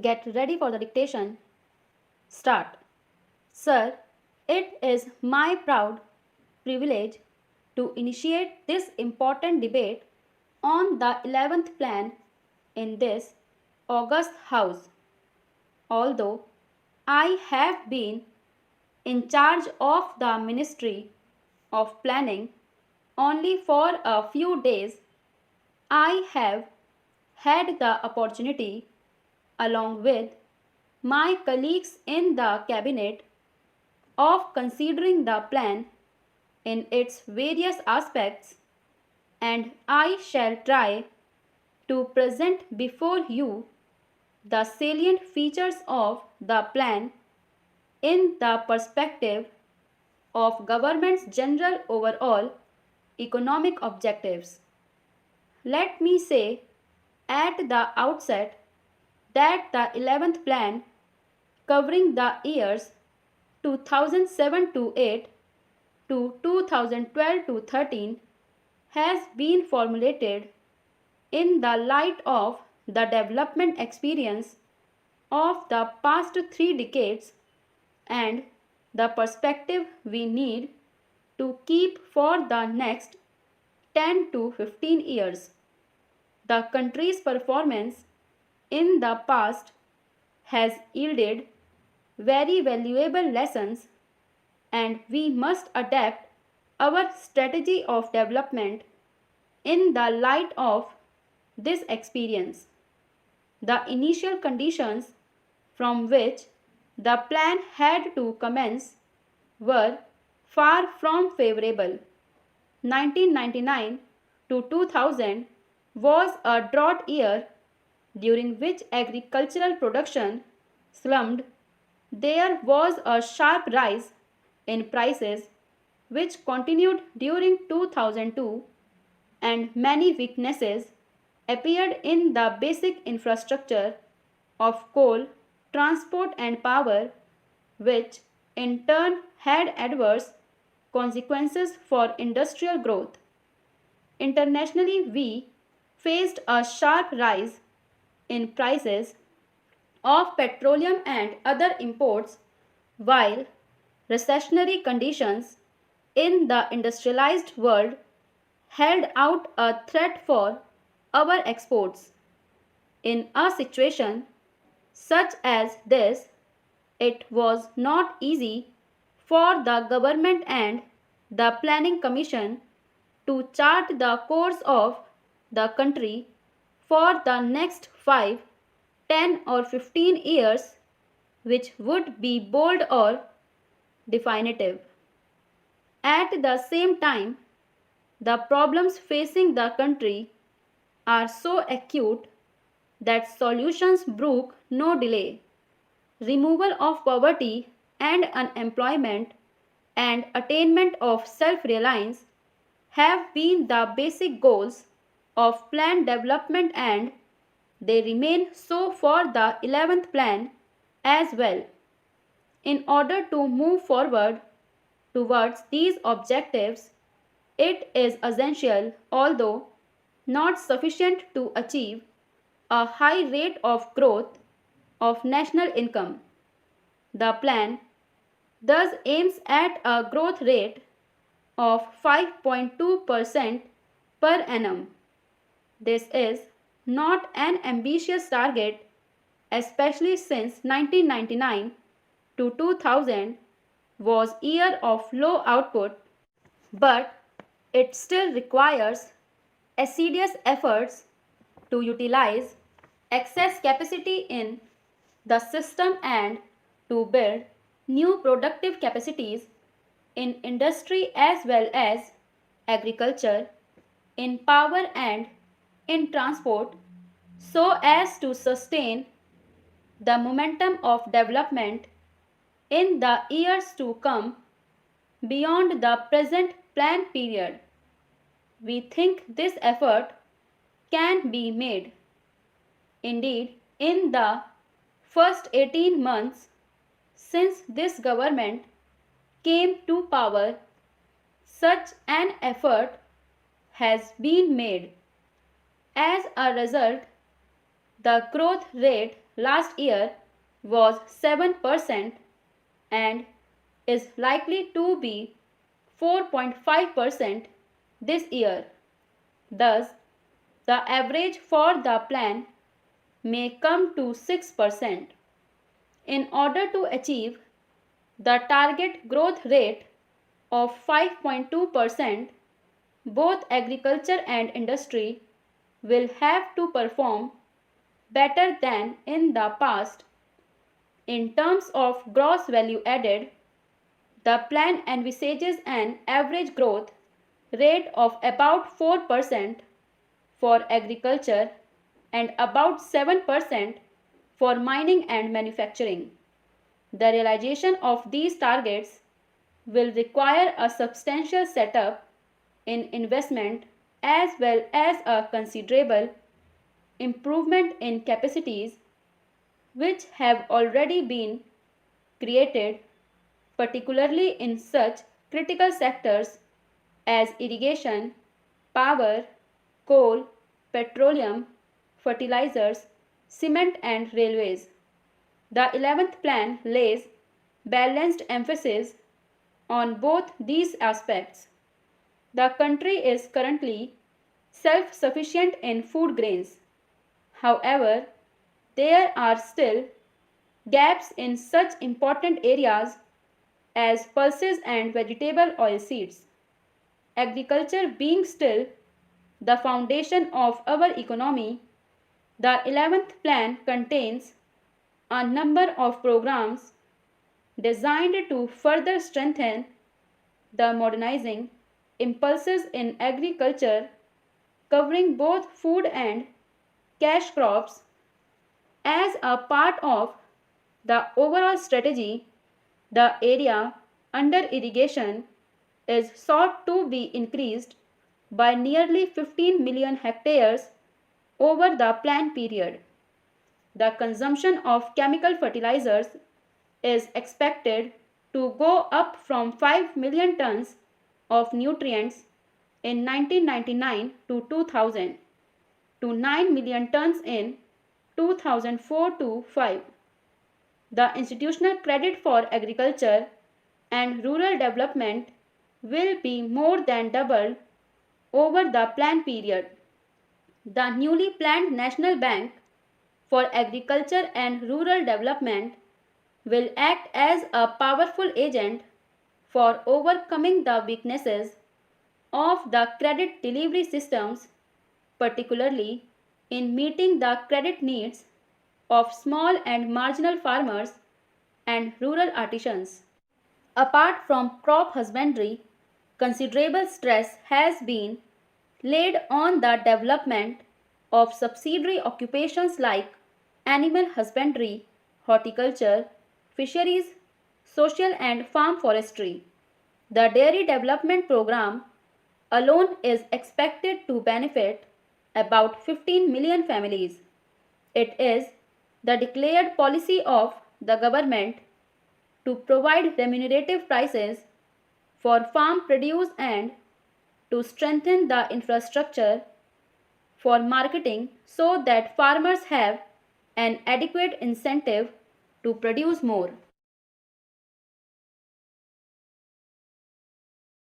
Get ready for the dictation. Start. Sir, it is my proud privilege to initiate this important debate on the 11th plan in this august house. Although I have been in charge of the Ministry of Planning only for a few days, I have had the opportunity, along with my colleagues in the Cabinet, of considering the plan in its various aspects, and I shall try to present before you the salient features of the plan in the perspective of government's general overall economic objectives. Let me say at the outset that the 11th plan, covering the years 2007 to 8 to 2012 to 13, has been formulated in the light of the development experience of the past 3 decades and the perspective we need to keep for the next 10 to 15 years. The country's performance in the past has yielded very valuable lessons, and we must adapt our strategy of development in the light of this experience. The initial conditions from which the plan had to commence were far from favorable. 1999 to 2000 was a drought year during which agricultural production slumped. There was a sharp rise in prices which continued during 2002, and many weaknesses appeared in the basic infrastructure of coal, transport, and power, which in turn had adverse consequences for industrial growth. Internationally, we faced a sharp rise in prices of petroleum and other imports, while recessionary conditions in the industrialized world held out a threat for our exports. In a situation such as this, it was not easy for the government and the Planning Commission to chart the course of the country for the next 5, 10, or 15 years, which would be bold or definitive. At the same time, the problems facing the country are so acute that solutions brook no delay. Removal of poverty and unemployment and attainment of self-reliance have been the basic goals of plan development, and they remain so for the 11th plan as well. In order to move forward towards these objectives, it is essential, although not sufficient, to achieve a high rate of growth of national income. The plan thus aims at a growth rate of 5.2% per annum. This is not an ambitious target, especially since 1999 to 2000 was year of low output, but it still requires assiduous efforts to utilize excess capacity in the system and to build new productive capacities in industry as well as agriculture, in power, and in transport, so as to sustain the momentum of development in the years to come beyond the present plan period. We think this effort can be made. Indeed, in the first 18 months since this government came to power, such an effort has been made. As a result, the growth rate last year was 7% and is likely to be 4.5% this year. Thus, the average for the plan may come to 6%. In order to achieve the target growth rate of 5.2%, both agriculture and industry will have to perform better than in the past. In terms of gross value added, the plan envisages an average growth rate of about 4% for agriculture and about 7% for mining and manufacturing. The realization of these targets will require a substantial setup in investment as well as a considerable improvement in capacities which have already been created, particularly in such critical sectors as irrigation, power, coal, petroleum, fertilizers, cement and railways. The 11th plan lays balanced emphasis on both these aspects. The country is currently self-sufficient in food grains. However, there are still gaps in such important areas as pulses and vegetable oil seeds. Agriculture being still the foundation of our economy, the 11th plan contains a number of programs designed to further strengthen the modernizing impulses in agriculture, covering both food and cash crops. As a part of the overall strategy, the area under irrigation is sought to be increased by nearly 15 million hectares over the plan period. The consumption of chemical fertilizers is expected to go up from 5 million tons of nutrients in 1999 to 2000 to 9 million tons in 2004 to 5. The institutional credit for agriculture and rural development will be more than doubled over the plan period. The newly planned National Bank for Agriculture and Rural Development will act as a powerful agent for overcoming the weaknesses of the credit delivery systems, particularly in meeting the credit needs of small and marginal farmers and rural artisans. Apart from crop husbandry, considerable stress has been laid on the development of subsidiary occupations like animal husbandry, horticulture, fisheries, social and farm forestry. The Dairy Development Program alone is expected to benefit about 15 million families. It is the declared policy of the government to provide remunerative prices for farm produce and to strengthen the infrastructure for marketing so that farmers have an adequate incentive to produce more.